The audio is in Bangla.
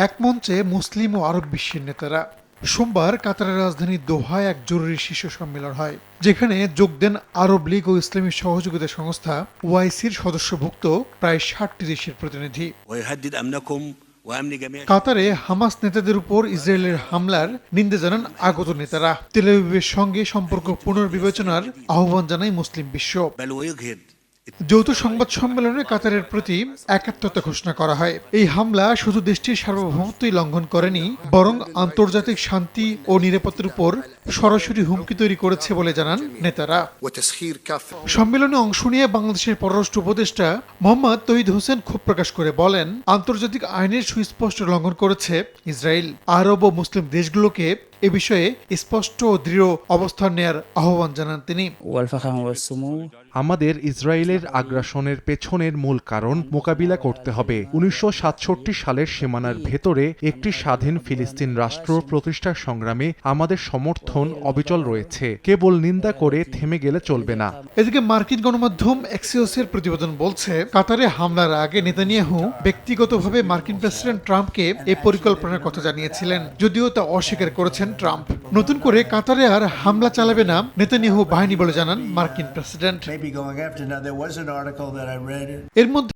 এক মঞ্চে মুসলিম ও আরব বিশ্বের নেতারা। সোমবার কাতারের রাজধানী দোহায় এক জরুরি শীর্ষ সম্মেলন হয়, যেখানে যোগ দেন আরব লীগ ও ইসলামী সহযোগিতা সংস্থা ওআইসির সদস্যভুক্ত প্রায় ৬০টি দেশের প্রতিনিধি। কাতারে হামাস নেতাদের উপর ইসরায়েলের হামলার নিন্দা জানান আগত নেতারা। তেল আবিবের সঙ্গে সম্পর্ক পুনর্বিবেচনার আহ্বান জানায় মুসলিম বিশ্ব। যৌথ সংবাদ সম্মেলনে কাতারের প্রতি একাত্মতা ঘোষণা করা হয়। এই হামলা শুধু দেশটির সার্বভৌমত্বই লঙ্ঘন করেনি, বরং আন্তর্জাতিক শান্তি ও নিরাপত্তার উপর সরাসরি হুমকি তৈরি করেছে বলে জানান নেতারা। সম্মেলনে অংশ নিয়ে বাংলাদেশের পররাষ্ট্র উপদেষ্টা মোহাম্মদ তৌহিদ হোসেন ক্ষোভ প্রকাশ করে বলেন, আন্তর্জাতিক আইনের সুস্পষ্ট লঙ্ঘন করেছে ইসরায়েল। আরব ও মুসলিম দেশগুলোকে এ বিষয়ে স্পষ্ট ও দৃঢ় অবস্থান নেয়ার আহ্বান জানান তিনি। আমাদের ইসরায়েলের আগ্রাসনের পেছনের মূল কারণ মোকাবিলা করতে হবে। ১৯৬৭ সালের সীমানার ভেতরে একটি স্বাধীন ফিলিস্তিন রাষ্ট্র প্রতিষ্ঠার সংগ্রামে আমাদের সমর্থন অবিচল রয়েছে। কেবল নিন্দা করে থেমে গেলে চলবে না। এদিকে মার্কিন গণমাধ্যম এক্সিওসের প্রতিবেদন বলছে, কাতারে হামলার আগে নেতানিয়াহু ব্যক্তিগতভাবে মার্কিন প্রেসিডেন্ট ট্রাম্পকে এই পরিকল্পনার কথা জানিয়েছিলেন, যদিও তা অস্বীকার করেছেন ট্রাম্প। নতুন করে কাতারে আর হামলা চালাবে না নেতানিয়াহু বাহিনী বলে জানান মার্কিন প্রেসিডেন্ট। এর মধ্যে